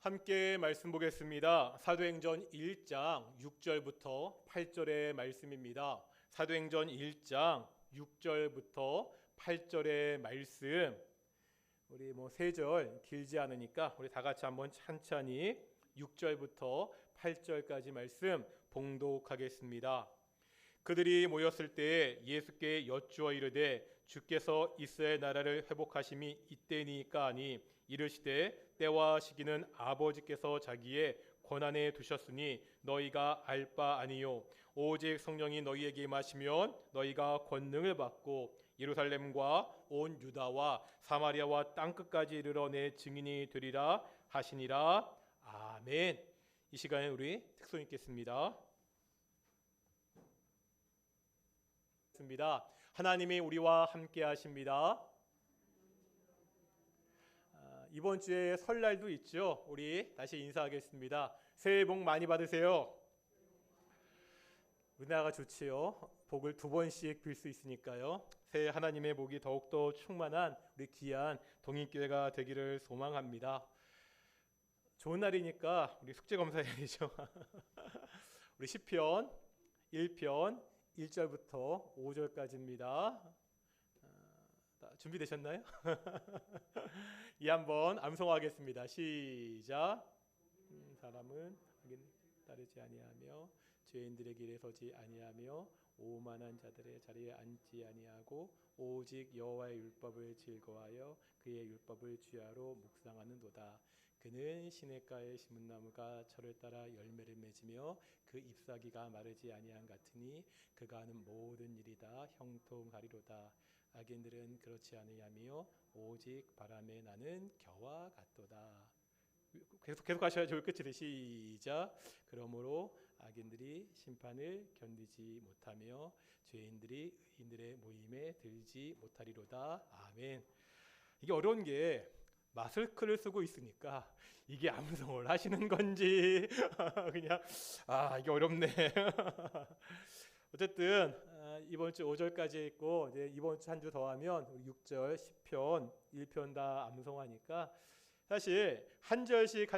함께 말씀 보겠습니다. 사도행전 1장 6절부터 8절의 말씀입니다. 사도행전 1장 6절부터 8절의 말씀. 우리 3절 길지 않으니까 우리 다 같이 한번 찬찬히 6절부터 8절까지 말씀 봉독하겠습니다. 그들이 모였을 때 예수께 여쭈어 이르되 주께서 이스라엘 나라를 회복하심이 이때니까 하니 이르시되 때와 시기는 아버지께서 자기의 권한에 두셨으니 너희가 알 바 아니요 오직 성령이 너희에게 임하시면 너희가 권능을 받고 예루살렘과 온 유다와 사마리아와 땅끝까지 이르러 내 증인이 되리라 하시니라. 아멘. 이 시간에 우리 특송 읽겠습니다. 하나님이 우리와 함께 하십니다. 이번 주에 설날도 있죠. 우리 다시 인사하겠습니다. 새해 복 많이 받으세요. 은혜가 좋지요. 복을 2번씩 빌 수 있으니까요. 새해 하나님의 복이 더욱더 충만한 우리 귀한 동인교회가 되기를 소망합니다. 좋은 날이니까 우리 숙제 검사해야죠. 우리 시편 1편 1절부터 5절까지입니다. 준비되셨나요? 이 한번 암송하겠습니다. 시작. 사람은 따르지 아니하며 죄인들의 길에 서지 아니하며 오만한 자들의 자리에 앉지 아니하고 오직 여호와의 율법을 즐거워하여 그의 율법을 주야로 묵상하는도다. 그는 시냇가에 심은 나무가 철을 따라 열매를 맺으며 그 잎사귀가 마르지 아니한 같으니 그가 하는 모든 일이 다 형통하리로다. 악인들은 그렇지 아니하며 오직 바람에 나는 겨와 같도다. 계속 하셔야죠. 끝이 시작. 그러므로 악인들이 심판을 견디지 못하며 죄인들이 의인들의 모임에 들지 못하리로다. 아멘. 이게 어려운 게 마스크를 쓰고 있으니까 이게 암송을 하시는 건지 그냥 이게 어렵네. 어쨌든 이번 주 5절까지 있고 이제 이번 주 한 주 더 하면 6절 10편 1편 다 암송하니까 사실 한 절씩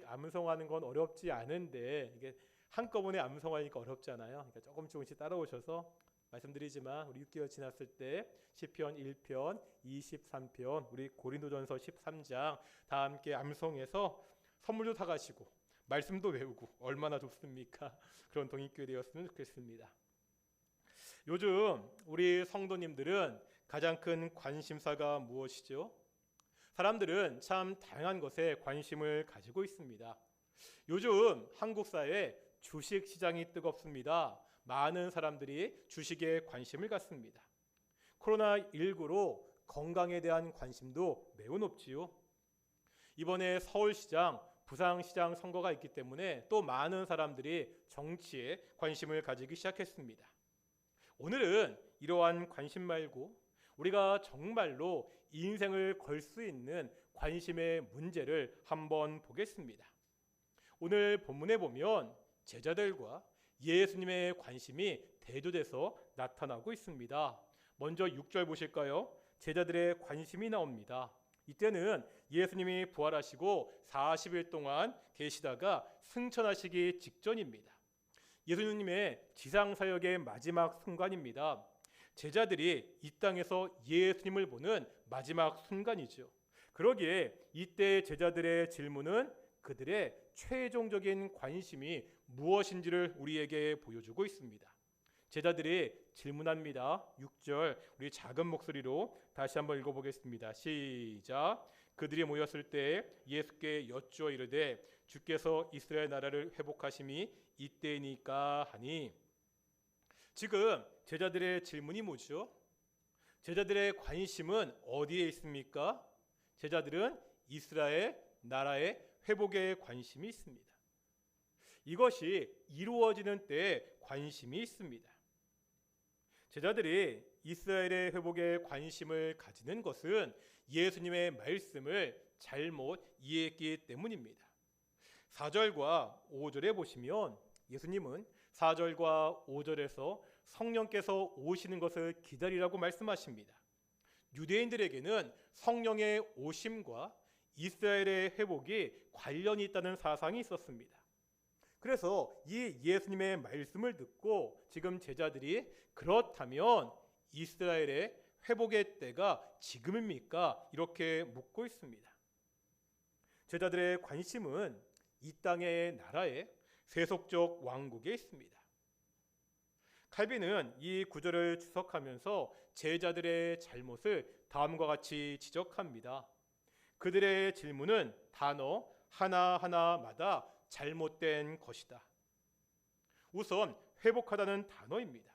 암송하는 건 어렵지 않은데 이게 한꺼번에 암송하니까 어렵잖아요. 그러니까 조금씩 따라오셔서 말씀드리지만 우리 6개월 지났을 때 시편 1편 23편 우리 고린도전서 13장 다 함께 암송해서 선물도 사가시고 말씀도 외우고 얼마나 좋습니까? 그런 동인교회 되었으면 좋겠습니다. 요즘 우리 성도님들은 가장 큰 관심사가 무엇이죠? 사람들은 참 다양한 것에 관심을 가지고 있습니다. 요즘 한국 사회 주식 시장이 뜨겁습니다. 많은 사람들이 주식에 관심을 갖습니다. 코로나19로 건강에 대한 관심도 매우 높지요. 이번에 서울시장, 부산시장 선거가 있기 때문에 또 많은 사람들이 정치에 관심을 가지기 시작했습니다. 오늘은 이러한 관심 말고 우리가 정말로 인생을 걸 수 있는 관심의 문제를 한번 보겠습니다. 오늘 본문에 보면 제자들과 예수님의 관심이 대조돼서 나타나고 있습니다. 먼저 6절 보실까요? 제자들의 관심이 나옵니다. 이때는 예수님이 부활하시고 40일 동안 계시다가 승천하시기 직전입니다. 예수님의 지상사역의 마지막 순간입니다. 제자들이 이 땅에서 예수님을 보는 마지막 순간이죠. 그러기에 이때 제자들의 질문은 그들의 최종적인 관심이 무엇인지를 우리에게 보여주고 있습니다. 제자들이 질문합니다. 6절 우리 작은 목소리로 다시 한번 읽어보겠습니다. 시작. 그들이 모였을 때 예수께 여쭈어 이르되 주께서 이스라엘 나라를 회복하심이 이때니까 하니. 지금 제자들의 질문이 뭐죠? 제자들의 관심은 어디에 있습니까? 제자들은 이스라엘 나라의 회복에 관심이 있습니다. 이것이 이루어지는 때에 관심이 있습니다. 제자들이 이스라엘의 회복에 관심을 가지는 것은 예수님의 말씀을 잘못 이해했기 때문입니다. 4절과 5절에 보시면 예수님은 4절과 5절에서 성령께서 오시는 것을 기다리라고 말씀하십니다. 유대인들에게는 성령의 오심과 이스라엘의 회복이 관련이 있다는 사상이 있었습니다. 그래서 이 예수님의 말씀을 듣고 지금 제자들이 그렇다면 이스라엘의 회복의 때가 지금입니까? 이렇게 묻고 있습니다. 제자들의 관심은 이 땅의 나라에 세속적 왕국에 있습니다. 칼빈은 이 구절을 주석하면서 제자들의 잘못을 다음과 같이 지적합니다. 그들의 질문은 단어 하나하나마다 잘못된 것이다. 우선 회복하다는 단어입니다.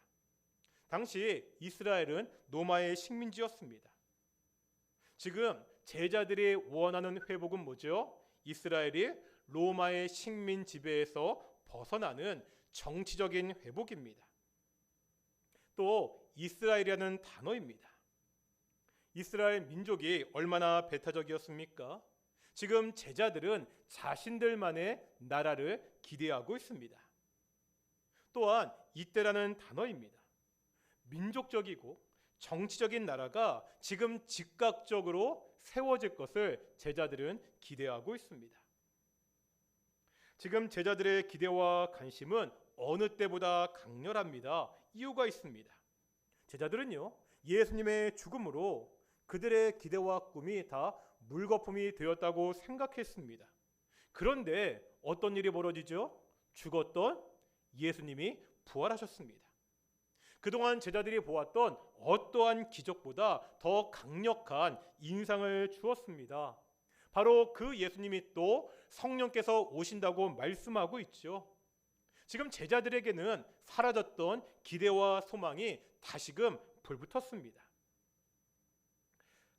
당시 이스라엘은 로마의 식민지였습니다. 지금 제자들이 원하는 회복은 뭐죠? 이스라엘이 로마의 식민 지배에서 벗어나는 정치적인 회복입니다. 또 이스라엘이라는 단어입니다. 이스라엘 민족이 얼마나 배타적이었습니까? 지금 제자들은 자신들만의 나라를 기대하고 있습니다. 또한 이때라는 단어입니다. 민족적이고 정치적인 나라가 지금 즉각적으로 세워질 것을 제자들은 기대하고 있습니다. 지금 제자들의 기대와 관심은 어느 때보다 강렬합니다. 이유가 있습니다. 제자들은요, 예수님의 죽음으로 그들의 기대와 꿈이 다 물거품이 되었다고 생각했습니다. 그런데 어떤 일이 벌어지죠? 죽었던 예수님이 부활하셨습니다. 그동안 제자들이 보았던 어떠한 기적보다 더 강력한 인상을 주었습니다. 바로 그 예수님이 또 성령께서 오신다고 말씀하고 있죠. 지금 제자들에게는 사라졌던 기대와 소망이 다시금 불붙었습니다.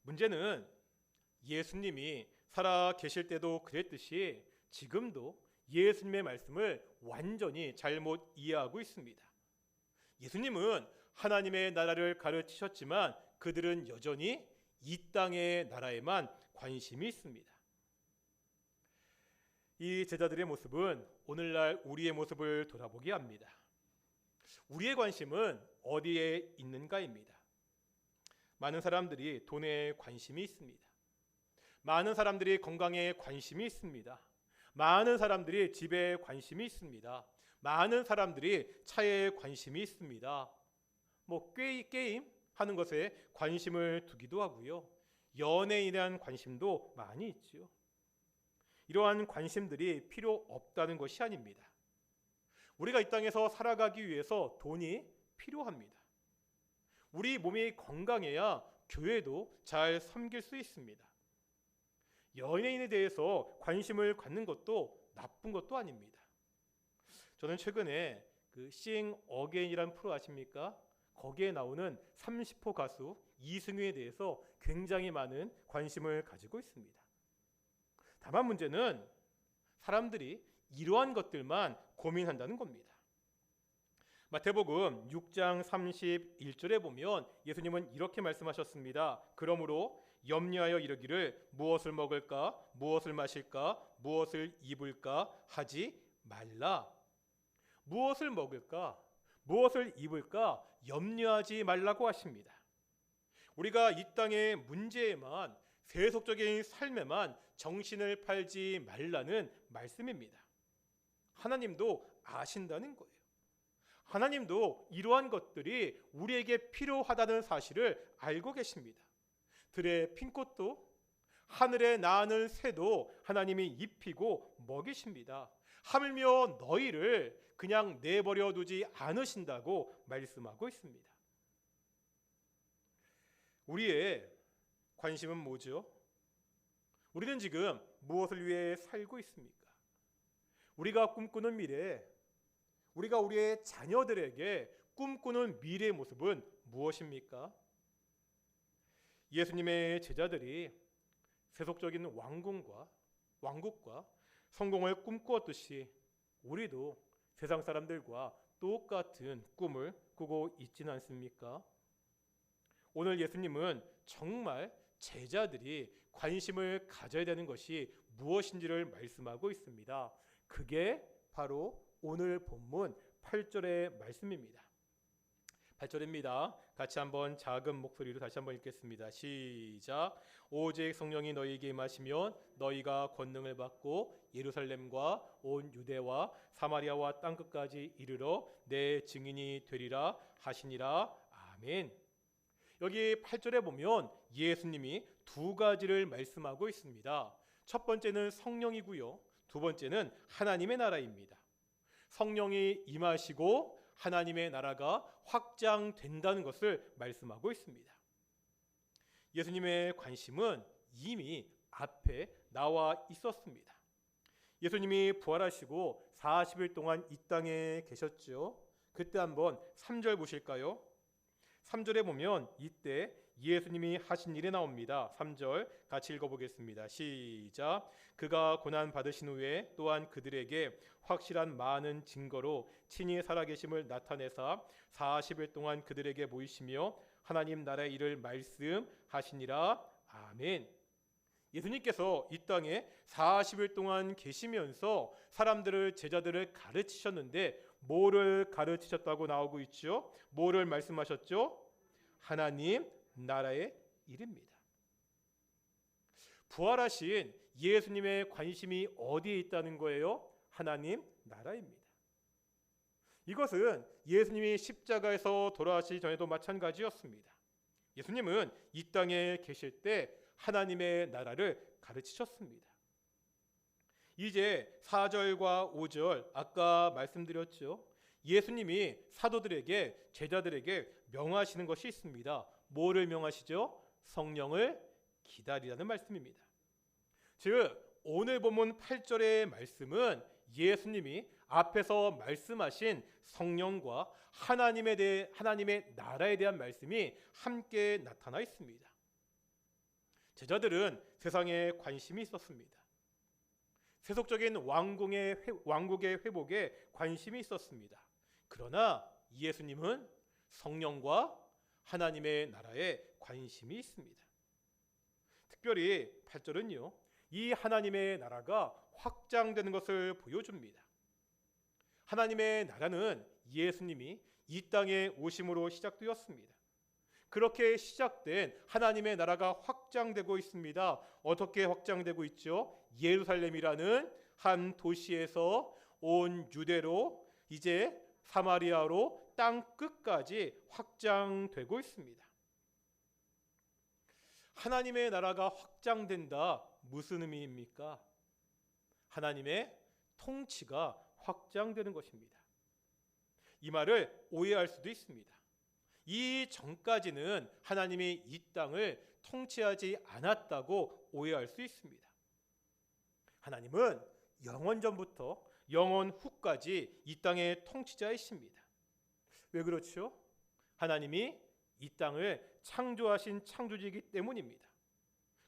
문제는 예수님이 살아 계실 때도 그랬듯이 지금도 예수님의 말씀을 완전히 잘못 이해하고 있습니다. 예수님은 하나님의 나라를 가르치셨지만 그들은 여전히 이 땅의 나라에만 관심이 있습니다. 이 제자들의 모습은 오늘날 우리의 모습을 돌아보게 합니다. 우리의 관심은 어디에 있는가입니다. 많은 사람들이 돈에 관심이 있습니다. 많은 사람들이 건강에 관심이 있습니다. 많은 사람들이 집에 관심이 있습니다. 많은 사람들이 차에 관심이 있습니다. 게임 하는 것에 관심을 두기도 하고요. 연애에 대한 관심도 많이 있죠. 이러한 관심들이 필요 없다는 것이 아닙니다. 우리가 이 땅에서 살아가기 위해서 돈이 필요합니다. 우리 몸이 건강해야 교회도 잘 섬길 수 있습니다. 연예인에 대해서 관심을 갖는 것도 나쁜 것도 아닙니다. 저는 최근에 Seeing Again이라는 프로 아십니까? 거기에 나오는 30호 가수 이승우에 대해서 굉장히 많은 관심을 가지고 있습니다. 다만 문제는 사람들이 이러한 것들만 고민한다는 겁니다. 마태복음 6장 31절에 보면 예수님은 이렇게 말씀하셨습니다. 그러므로 염려하여 이르기를 무엇을 먹을까, 무엇을 마실까, 무엇을 입을까 하지 말라. 무엇을 먹을까, 무엇을 입을까 염려하지 말라고 하십니다. 우리가 이 땅의 문제에만, 세속적인 삶에만 정신을 팔지 말라는 말씀입니다. 하나님도 아신다는 거예요. 하나님도 이러한 것들이 우리에게 필요하다는 사실을 알고 계십니다. 들의 핀꽃도 하늘에 나는 새도 하나님이 입히고 먹이십니다. 하물며 너희를 그냥 내버려 두지 않으신다고 말씀하고 있습니다. 우리의 관심은 뭐죠? 우리는 지금 무엇을 위해 살고 있습니까? 우리가 꿈꾸는 미래, 우리가 우리의 자녀들에게 꿈꾸는 미래의 모습은 무엇입니까? 예수님의 제자들이 세속적인 왕국과 성공을 꿈꾸었듯이 우리도 세상 사람들과 똑같은 꿈을 꾸고 있지는 않습니까? 오늘 예수님은 정말 제자들이 관심을 가져야 되는 것이 무엇인지를 말씀하고 있습니다. 그게 바로 오늘 본문 8절의 말씀입니다. 8절입니다. 같이 한번 작은 목소리로 다시 한번 읽겠습니다. 시작. 오직 성령이 너희에게 임하시면 너희가 권능을 받고 예루살렘과 온 유대와 사마리아와 땅끝까지 이르러 내 증인이 되리라 하시니라. 아멘. 여기 8절에 보면 예수님이 두 가지를 말씀하고 있습니다. 첫 번째는 성령이고요. 두 번째는 하나님의 나라입니다. 성령이 임하시고 하나님의 나라가 확장된다는 것을 말씀하고 있습니다. 예수님의 관심은 이미 앞에 나와 있었습니다. 예수님이 부활하시고 40일 동안 이 땅에 계셨죠. 그때 한번 3절 보실까요? 3절에 보면 이때 예수님이 하신 일이 나옵니다. 3절 같이 읽어보겠습니다. 시작. 그가 고난 받으신 후에 또한 그들에게 확실한 많은 증거로 친히 살아계심을 나타내사 40일 동안 그들에게 보이시며 하나님 나라의 일을 말씀하시니라. 아멘. 예수님께서 이 땅에 40일 동안 계시면서 사람들을, 제자들을 가르치셨는데 뭐를 가르치셨다고 나오고 있죠? 뭐를 말씀하셨죠? 하나님 나라의 일입니다. 부활하신 예수님의 관심이 어디에 있다는 거예요? 하나님 나라입니다. 이것은 예수님이 십자가에서 돌아가시기 전에도 마찬가지였습니다. 예수님은 이 땅에 계실 때 하나님의 나라를 가르치셨습니다. 이제 4절과 5절 아까 말씀드렸죠. 예수님이 사도들에게, 제자들에게 명하시는 것이 있습니다. 뭐를 명하시죠? 성령을 기다리라는 말씀입니다. 즉 오늘 본문 8절의 말씀은 예수님이 앞에서 말씀하신 성령과 하나님의 나라에 대한 말씀이 함께 나타나 있습니다. 제자들은 세상에 관심이 있었습니다. 세속적인 왕국의 회복에 관심이 있었습니다. 그러나 예수님은 성령과 하나님의 나라에 관심이 있습니다. 특별히 8절은요, 이 하나님의 나라가 확장되는 것을 보여줍니다. 하나님의 나라는 예수님이 이 땅에 오심으로 시작되었습니다. 그렇게 시작된 하나님의 나라가 확장되고 있습니다. 어떻게 확장되고 있죠? 예루살렘이라는 한 도시에서 온 유대로 이제 사마리아로 땅 끝까지 확장되고 있습니다. 하나님의 나라가 확장된다. 무슨 의미입니까? 하나님의 통치가 확장되는 것입니다. 이 말을 오해할 수도 있습니다. 이 전까지는 하나님이 이 땅을 통치하지 않았다고 오해할 수 있습니다. 하나님은 영원 전부터 영원 후까지 이 땅의 통치자이십니다. 왜 그렇죠? 하나님이 이 땅을 창조하신 창조주이기 때문입니다.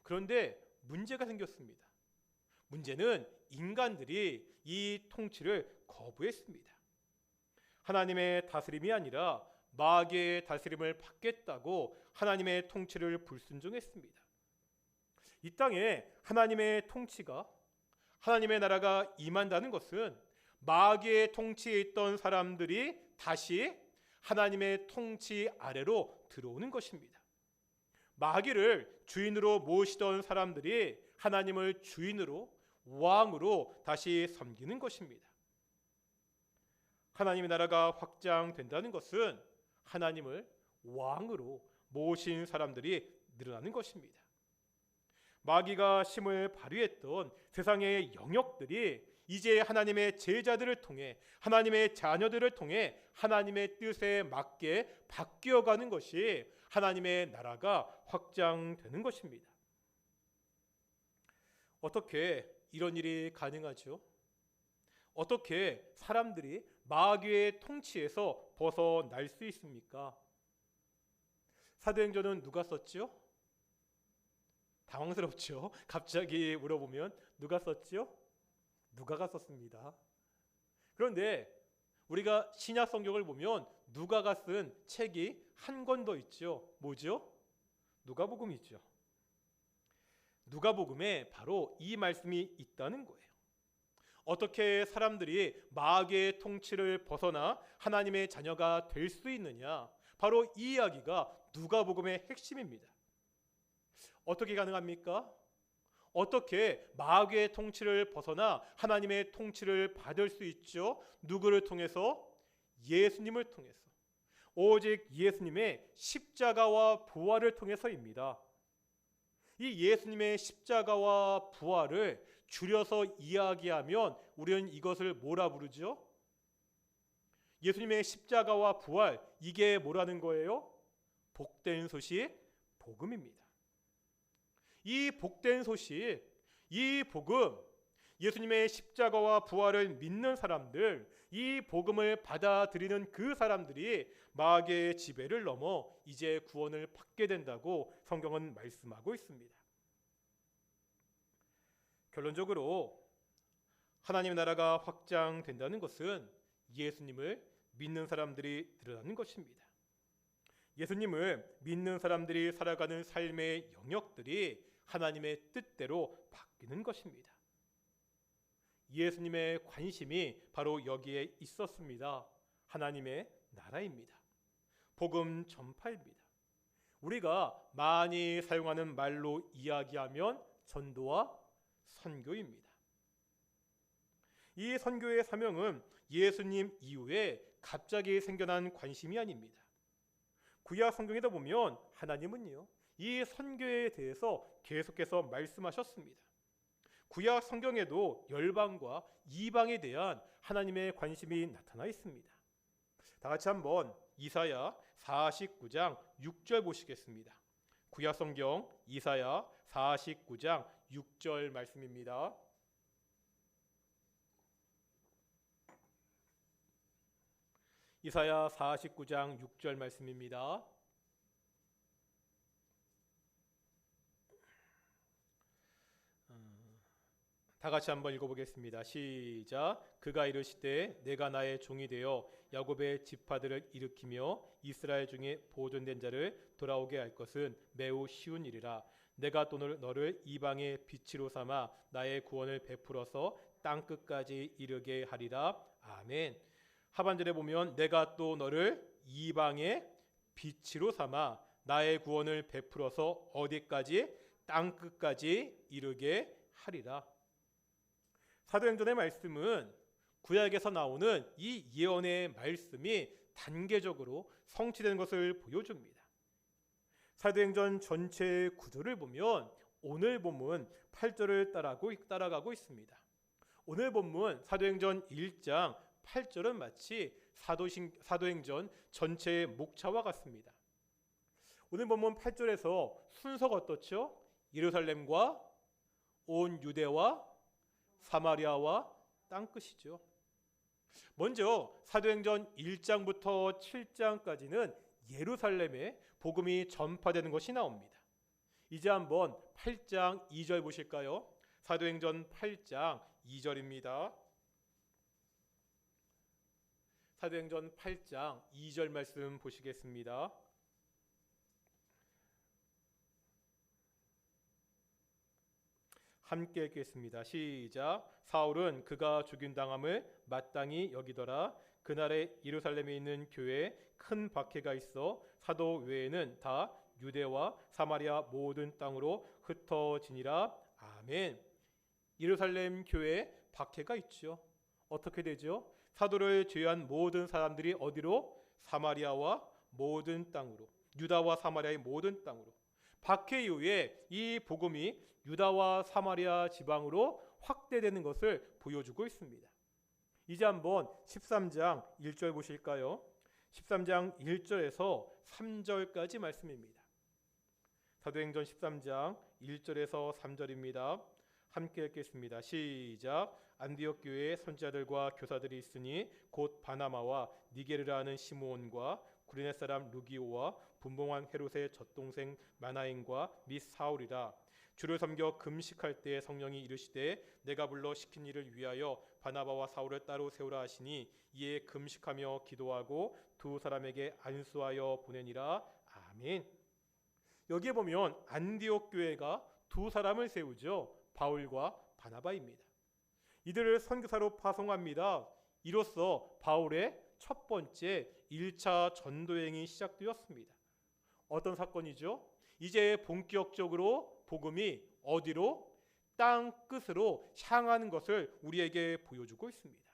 그런데 문제가 생겼습니다. 문제는 인간들이 이 통치를 거부했습니다. 하나님의 다스림이 아니라 마귀의 다스림을 받겠다고 하나님의 통치를 불순종했습니다. 이 땅에 하나님의 통치가, 하나님의 나라가 임한다는 것은 마귀의 통치에 있던 사람들이 다시 하나님의 통치 아래로 들어오는 것입니다. 마귀를 주인으로 모시던 사람들이 하나님을 주인으로, 왕으로 다시 섬기는 것입니다. 하나님의 나라가 확장된다는 것은 하나님을 왕으로 모신 사람들이 늘어나는 것입니다. 마귀가 힘을 발휘했던 세상의 영역들이 이제 하나님의 제자들을 통해, 하나님의 자녀들을 통해 하나님의 뜻에 맞게 바뀌어가는 것이 하나님의 나라가 확장되는 것입니다. 어떻게 이런 일이 가능하죠? 어떻게 사람들이 마귀의 통치에서 벗어날 수 있습니까? 사도행전은 누가 썼죠? 당황스럽죠? 갑자기 물어보면 누가 썼죠? 누가가 썼습니다. 그런데 우리가 신약 성경을 보면 누가가 쓴 책이 한 권 더 있죠. 뭐죠? 누가복음이죠. 누가복음에 바로 이 말씀이 있다는 거예요. 어떻게 사람들이 마귀의 통치를 벗어나 하나님의 자녀가 될 수 있느냐? 바로 이 이야기가 누가복음의 핵심입니다. 어떻게 가능합니까? 어떻게 마귀의 통치를 벗어나 하나님의 통치를 받을 수 있죠? 누구를 통해서? 예수님을 통해서. 오직 예수님의 십자가와 부활을 통해서입니다. 이 예수님의 십자가와 부활을 줄여서 이야기하면 우리는 이것을 뭐라 부르죠? 예수님의 십자가와 부활, 이게 뭐라는 거예요? 복된 소식, 복음입니다. 이 복된 소식, 이 복음, 예수님의 십자가와 부활을 믿는 사람들, 이 복음을 받아들이는 그 사람들이 마귀의 지배를 넘어 이제 구원을 받게 된다고 성경은 말씀하고 있습니다. 결론적으로 하나님의 나라가 확장된다는 것은 예수님을 믿는 사람들이 드러나는 것입니다. 예수님을 믿는 사람들이 살아가는 삶의 영역들이 하나님의 뜻대로 바뀌는 것입니다. 예수님의 관심이 바로 여기에 있었습니다. 하나님의 나라입니다. 복음 전파입니다. 우리가 많이 사용하는 말로 이야기하면 전도와 선교입니다. 이 선교의 사명은 예수님 이후에 갑자기 생겨난 관심이 아닙니다. 구약 성경에도 보면 하나님은요, 이 선교에 대해서 계속해서 말씀하셨습니다. 구약 성경에도 열방과 이방에 대한 하나님의 관심이 나타나 있습니다. 다 같이 한번 이사야 49장 6절 보시겠습니다. 구약 성경 이사야 49장 6절 말씀입니다. 이사야 49장 6절 말씀입니다. 다 같이 한번 읽어보겠습니다. 시작. 그가 이르시되 내가 나의 종이 되어 야곱의 지파들을 일으키며 이스라엘 중에 보존된 자를 돌아오게 할 것은 매우 쉬운 일이라. 내가 또 너를 이방의 빛으로 삼아 나의 구원을 베풀어서 땅 끝까지 이르게 하리라. 아멘. 하반절에 보면 내가 또 너를 이방의 빛으로 삼아 나의 구원을 베풀어서 어디까지? 땅 끝까지 이르게 하리라. 사도행전의 말씀은 구약에서 나오는 이 예언의 말씀이 단계적으로 성취되는 것을 보여줍니다. 사도행전 전체의 구조를 보면 오늘 본문 8절을 따라가고 있습니다. 오늘 본문 사도행전 1장 8절은 마치 사도행전 전체의 목차와 같습니다. 오늘 본문 8절에서 순서가 어떻죠? 예루살렘과 온 유대와 사마리아와 땅끝이죠. 먼저 사도행전 1장부터 7장까지는 예루살렘에 복음이 전파되는 것이 나옵니다. 이제 한번 8장 2절 보실까요? 사도행전 8장 2절입니다. 사도행전 8장 2절 말씀 보시겠습니다. 함께 읽겠습니다. 시작. 사울은 그가 죽인 당함을 마땅히 여기더라. 그날에 예루살렘에 있는 교회에 큰 박해가 있어 사도 외에는 다 유대와 사마리아 모든 땅으로 흩어지니라. 아멘. 예루살렘 교회에 박해가 있죠. 어떻게 되죠? 사도를 제외한 모든 사람들이 어디로? 사마리아와 모든 땅으로, 유다와 사마리아의 모든 땅으로. 박해 이후에 이 복음이 유다와 사마리아 지방으로 확대되는 것을 보여주고 있습니다. 이제 한번 13장 1절 보실까요? 13장 1절에서 3절까지 말씀입니다. 사도행전 13장 1절에서 3절입니다. 함께 읽겠습니다. 시작. 안디옥 교회에 선지자들과 교사들이 있으니 곧 바나마와 니게르라는 시므온과 구레네 사람 루기오와 분봉왕 헤롯의 젖동생 마나인과 및 사울이라. 주를 섬겨 금식할 때 성령이 이르시되 내가 불러 시킨 일을 위하여 바나바와 사울을 따로 세우라 하시니 이에 금식하며 기도하고 두 사람에게 안수하여 보내니라. 아멘. 여기에 보면 안디옥 교회가 두 사람을 세우죠. 바울과 바나바입니다. 이들을 선교사로 파송합니다. 이로써 바울의 첫 번째 1차 전도행이 시작되었습니다. 어떤 사건이죠? 이제 본격적으로 복음이 어디로? 땅 끝으로 향하는 것을 우리에게 보여주고 있습니다.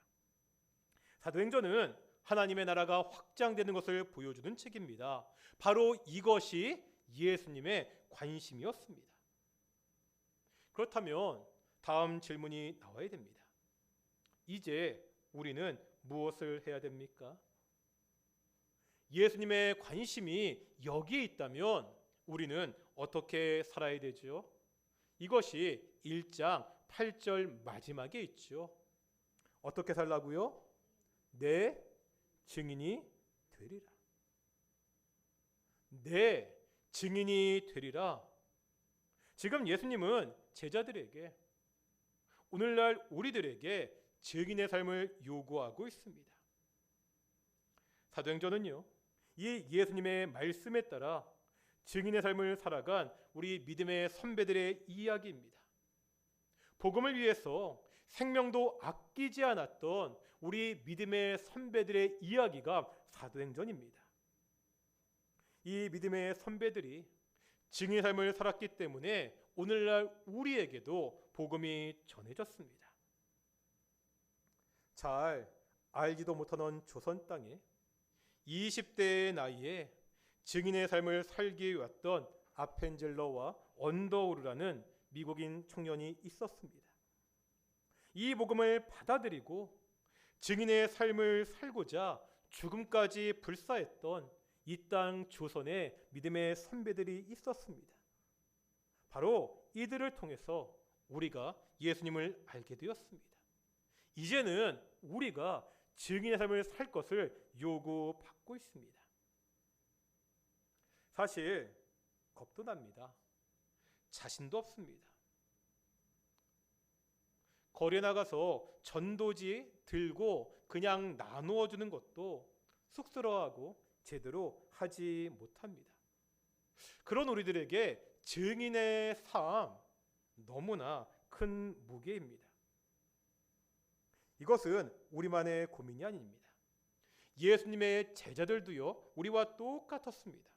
사도행전은 하나님의 나라가 확장되는 것을 보여주는 책입니다. 바로 이것이 예수님의 관심이었습니다. 그렇다면 다음 질문이 나와야 됩니다. 이제 우리는 무엇을 해야 됩니까? 예수님의 관심이 여기에 있다면 우리는 어떻게 살아야 되죠? 이것이 1장 8절 마지막에 있죠. 어떻게 살라고요? 내 증인이 되리라. 내 증인이 되리라. 지금 예수님은 제자들에게, 오늘날 우리들에게 증인의 삶을 요구하고 있습니다. 사도행전은요, 이 예수님의 말씀에 따라 증인의 삶을 살아간 우리 믿음의 선배들의 이야기입니다. 복음을 위해서 생명도 아끼지 않았던 우리 믿음의 선배들의 이야기가 사도행전입니다. 이 믿음의 선배들이 증인의 삶을 살았기 때문에 오늘날 우리에게도 복음이 전해졌습니다. 잘 알지도 못하는 조선 땅에 20대의 나이에 증인의 삶을 살기 위해 왔던 아펜젤러와 언더우르라는 미국인 청년이 있었습니다. 이 복음을 받아들이고 증인의 삶을 살고자 죽음까지 불사했던 이 땅 조선의 믿음의 선배들이 있었습니다. 바로 이들을 통해서 우리가 예수님을 알게 되었습니다. 이제는 우리가 증인의 삶을 살 것을 요구받고 있습니다. 사실 겁도 납니다. 자신도 없습니다. 거리에 나가서 전도지 들고 그냥 나누어 주는 것도 쑥스러워하고 제대로 하지 못합니다. 그런 우리들에게 증인의 삶 너무나 큰 무게입니다. 이것은 우리만의 고민이 아닙니다. 예수님의 제자들도요, 우리와 똑같았습니다.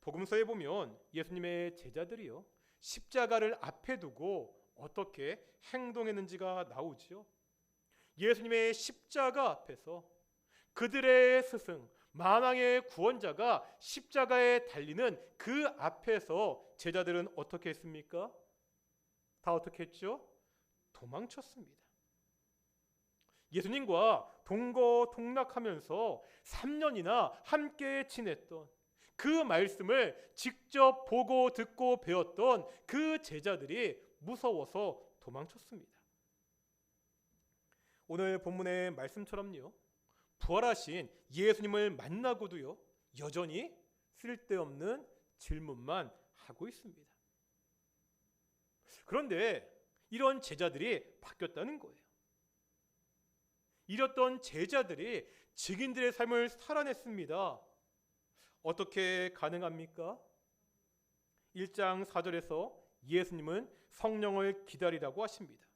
복음서에 보면 예수님의 제자들이요, 십자가를 앞에 두고 어떻게 행동했는지가 나오지요. 예수님의 십자가 앞에서 그들의 스승 만왕의 구원자가 십자가에 달리는 그 앞에서 제자들은 어떻게 했습니까? 다 어떻게 했죠? 도망쳤습니다. 예수님과 동거동락하면서 3년이나 함께 지냈던 그 말씀을 직접 보고 듣고 배웠던 그 제자들이 무서워서 도망쳤습니다. 오늘 본문의 말씀처럼요, 부활하신 예수님을 만나고도요, 여전히 쓸데없는 질문만 하고 있습니다. 그런데 이런 제자들이 바뀌었다는 거예요. 이랬던 제자들이 증인들의 삶을 살아냈습니다. 어떻게 가능합니까? 1장 4절에서 예수님은 성령을 기다리라고 하십니다.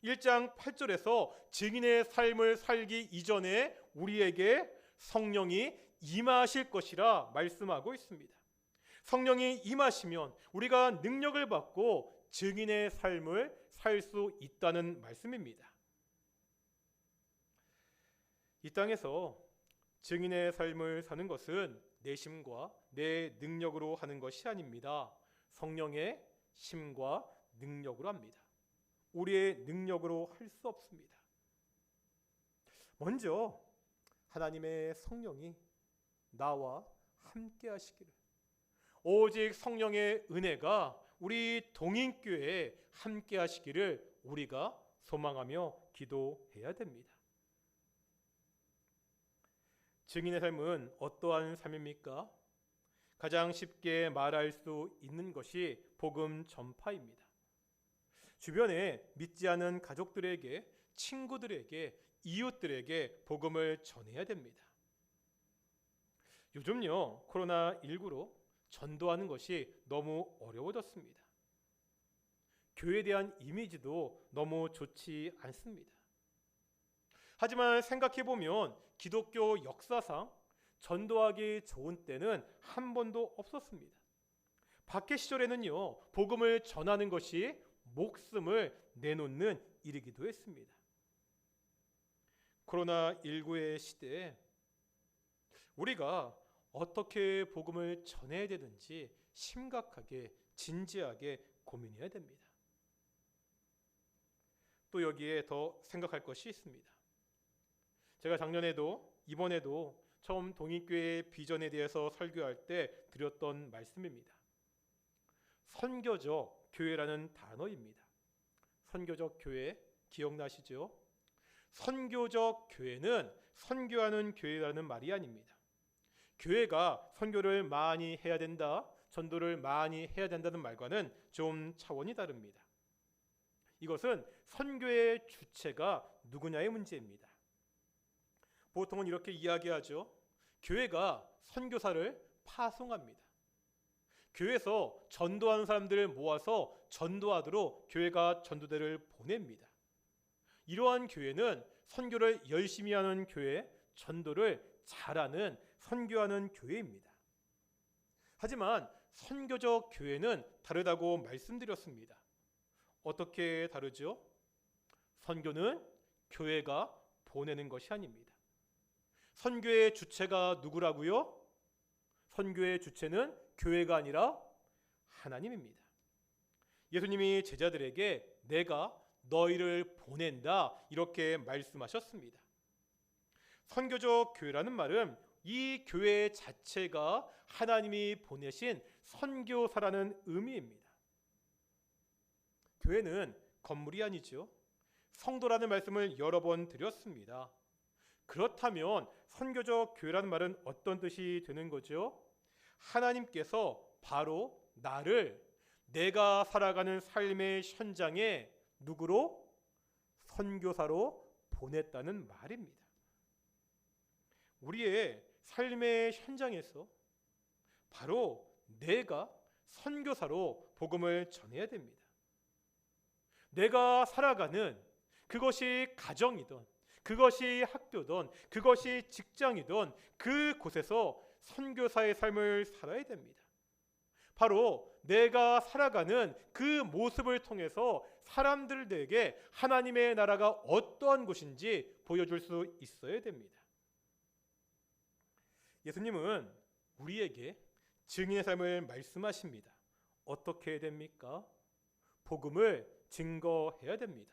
1장 8절에서 증인의 삶을 살기 이전에 우리에게 성령이 임하실 것이라 말씀하고 있습니다. 성령이 임하시면 우리가 능력을 받고 증인의 삶을 살 수 있다는 말씀입니다. 이 땅에서 증인의 삶을 사는 것은 내 힘과 내 능력으로 하는 것이 아닙니다. 성령의 힘과 능력으로 합니다. 우리의 능력으로 할 수 없습니다. 먼저 하나님의 성령이 나와 함께 하시기를, 오직 성령의 은혜가 우리 동인교회에 함께 하시기를 우리가 소망하며 기도해야 됩니다. 증인의 삶은 어떠한 삶입니까? 가장 쉽게 말할 수 있는 것이 복음 전파입니다. 주변에 믿지 않은 가족들에게, 친구들에게, 이웃들에게 복음을 전해야 됩니다. 요즘요, 코로나19로 전도하는 것이 너무 어려워졌습니다. 교회에 대한 이미지도 너무 좋지 않습니다. 하지만 생각해보면 기독교 역사상 전도하기 좋은 때는 한 번도 없었습니다. 박해 시절에는요, 복음을 전하는 것이 목숨을 내놓는 일이기도 했습니다. 코로나19의 시대에 우리가 어떻게 복음을 전해야 되는지 심각하게 진지하게 고민해야 됩니다. 또 여기에 더 생각할 것이 있습니다. 제가 작년에도 이번에도 처음 동익교회 비전에 대해서 설교할 때 드렸던 말씀입니다. 선교적 교회라는 단어입니다. 선교적 교회 기억나시죠? 선교적 교회는 선교하는 교회라는 말이 아닙니다. 교회가 선교를 많이 해야 된다, 전도를 많이 해야 된다는 말과는 좀 차원이 다릅니다. 이것은 선교의 주체가 누구냐의 문제입니다. 보통은 이렇게 이야기하죠. 교회가 선교사를 파송합니다. 교회에서 전도하는 사람들을 모아서 전도하도록 교회가 전도대를 보냅니다. 이러한 교회는 선교를 열심히 하는 교회, 전도를 잘하는 선교하는 교회입니다. 하지만 선교적 교회는 다르다고 말씀드렸습니다. 어떻게 다르죠? 선교는 교회가 보내는 것이 아닙니다. 선교의 주체가 누구라고요? 선교의 주체는 교회가 아니라 하나님입니다. 예수님이 제자들에게 내가 너희를 보낸다 이렇게 말씀하셨습니다. 선교적 교회라는 말은 이 교회 자체가 하나님이 보내신 선교사라는 의미입니다. 교회는 건물이 아니죠. 성도라는 말씀을 여러 번 드렸습니다. 그렇다면 선교적 교회라는 말은 어떤 뜻이 되는 거죠? 하나님께서 바로 나를 내가 살아가는 삶의 현장에 누구로? 선교사로 보냈다는 말입니다. 우리의 삶의 현장에서 바로 내가 선교사로 복음을 전해야 됩니다. 내가 살아가는 그것이 가정이든 그것이 학교든 그것이 직장이든 그곳에서 선교사의 삶을 살아야 됩니다. 바로 내가 살아가는 그 모습을 통해서 사람들에게 하나님의 나라가 어떠한 곳인지 보여줄 수 있어야 됩니다. 예수님은 우리에게 증인의 삶을 말씀하십니다. 어떻게 해야 됩니까? 복음을 증거해야 됩니다.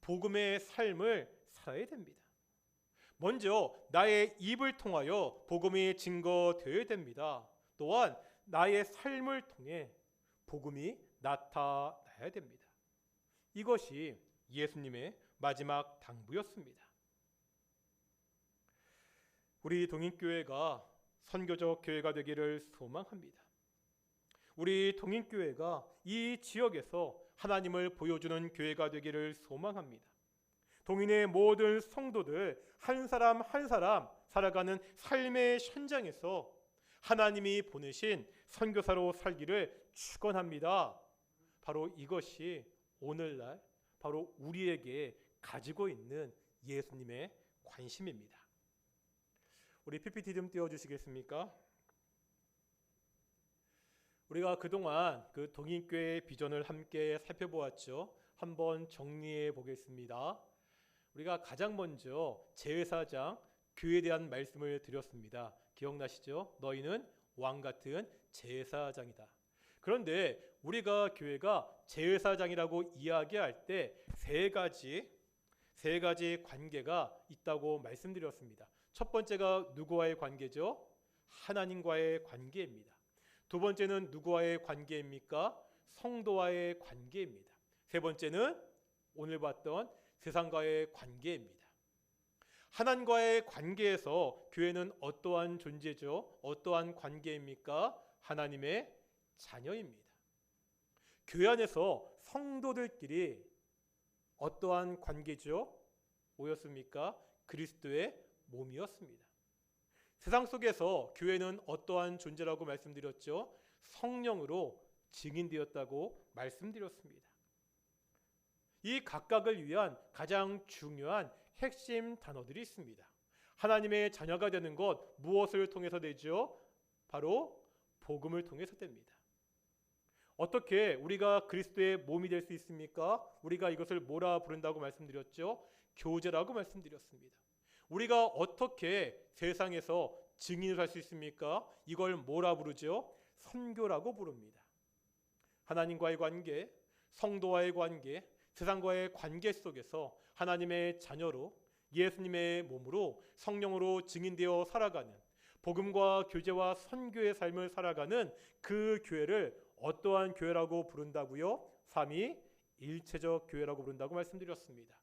복음의 삶을 살아야 됩니다. 먼저 나의 입을 통하여 복음이 증거되어야 됩니다. 또한 나의 삶을 통해 복음이 나타나야 됩니다. 이것이 예수님의 마지막 당부였습니다. 우리 동익교회가 선교적 교회가 되기를 소망합니다. 우리 동익교회가 이 지역에서 하나님을 보여주는 교회가 되기를 소망합니다. 동인의 모든 성도들 한 사람 한 사람 살아가는 삶의 현장에서 하나님이 보내신 선교사로 살기를 축원합니다. 바로 이것이 오늘날 바로 우리에게 가지고 있는 예수님의 관심입니다. 우리 PPT 좀 띄워주시겠습니까? 우리가 그동안 그 동익교회의 비전을 함께 살펴보았죠. 한번 정리해 보겠습니다. 우리가 가장 먼저 제사장 교회에 대한 말씀을 드렸습니다. 기억나시죠? 너희는 왕 같은 제사장이다. 그런데 우리가 교회가 제사장이라고 이야기할 때 세 가지 관계가 있다고 말씀드렸습니다. 첫 번째가 누구와의 관계죠? 하나님과의 관계입니다. 두 번째는 누구와의 관계입니까? 성도와의 관계입니다. 세 번째는 오늘 봤던 세상과의 관계입니다. 하나님과의 관계에서 교회는 어떠한 존재죠? 어떠한 관계입니까? 하나님의 자녀입니다. 교회 안에서 성도들끼리 어떠한 관계죠? 뭐였습니까? 그리스도의 몸이었습니다. 세상 속에서 교회는 어떠한 존재라고 말씀드렸죠? 성령으로 증인되었다고 말씀드렸습니다. 이 각각을 위한 가장 중요한 핵심 단어들이 있습니다. 하나님의 자녀가 되는 것 무엇을 통해서 되죠? 바로 복음을 통해서 됩니다. 어떻게 우리가 그리스도의 몸이 될 수 있습니까? 우리가 이것을 뭐라 부른다고 말씀드렸죠? 교제라고 말씀드렸습니다. 우리가 어떻게 세상에서 증인을 할 수 있습니까? 이걸 뭐라 부르죠? 선교라고 부릅니다. 하나님과의 관계, 성도와의 관계, 세상과의 관계 속에서 하나님의 자녀로 예수님의 몸으로 성령으로 증인되어 살아가는 복음과 교제와 선교의 삶을 살아가는 그 교회를 어떠한 교회라고 부른다고요? 삼위일체적 교회라고 부른다고 말씀드렸습니다.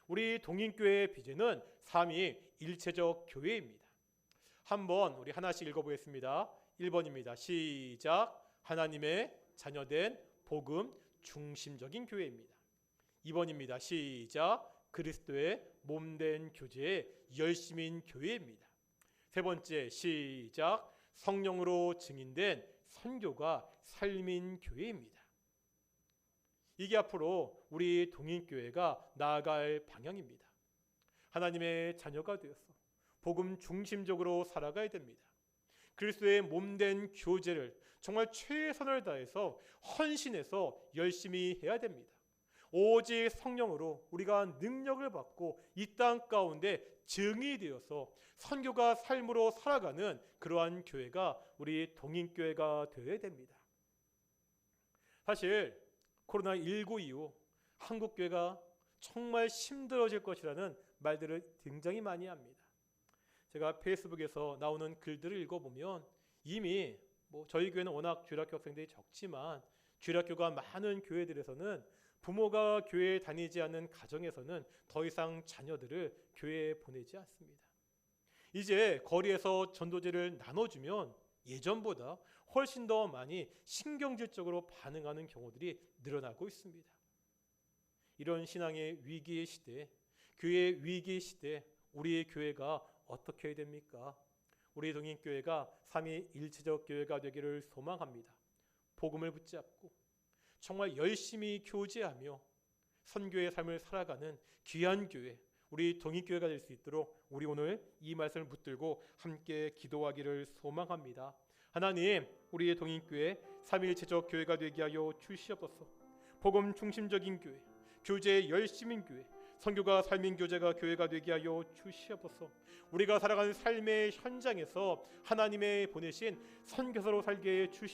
우리 동인교회의 비전은 삼위일체적 교회입니다. 한번 우리 하나씩 읽어보겠습니다. 1번입니다. 시작. 하나님의 자녀된 복음 중심적인 교회입니다. 2번입니다. 시작. 그리스도의 몸된 교제의 열심인 교회입니다. 세 번째, 시작. 성령으로 증인된 선교가 삶인 교회입니다. 이게 앞으로 우리 동인교회가 나아갈 방향입니다. 하나님의 자녀가 되어서 복음 중심적으로 살아가야 됩니다. 그리스도의 몸된 교제를 정말 최선을 다해서 헌신해서 열심히 해야 됩니다. 오직 성령으로 우리가 능력을 받고 이 땅 가운데 증이 되어서 선교가 삶으로 살아가는 그러한 교회가 우리 동인교회가 되어야 됩니다. 사실 코로나19 이후 한국교회가 정말 힘들어질 것이라는 말들을 굉장히 많이 합니다. 제가 페이스북에서 나오는 글들을 읽어보면 이미 저희 교회는 워낙 주일학교 학생들이 적지만 주일학교가 많은 교회들에서는 부모가 교회에 다니지 않는 가정에서는 더 이상 자녀들을 교회에 보내지 않습니다. 이제 거리에서 전도제를 나눠주면 예전보다 훨씬 더 많이 신경질적으로 반응하는 경우들이 늘어나고 있습니다. 이런 신앙의 위기의 시대, 교회의 위기의 시대, 우리의 교회가 어떻게 해야 됩니까? 우리 동인교회가 삼위일체적 교회가 되기를 소망합니다. 복음을 붙잡고 정말 열심히 교제하며 선교의 삶을 살아가는 귀한 교회, 우리 동인교회가 될 수 있도록 우리 오늘 이 말씀을 붙들고 함께 기도하기를 소망합니다. 하나님, 우리의 동인교회 삼위일체적 교회가 되게 하여 주시옵소서. 복음 중심적인 교회, 교제의 열심인 교회, 선교가 삶인 교제가 교회가 되게 하여 주시옵소서. 우리가 살아가는 삶의 현장에서 하나님의 보내신 선교사로 살게 해 주시옵소서.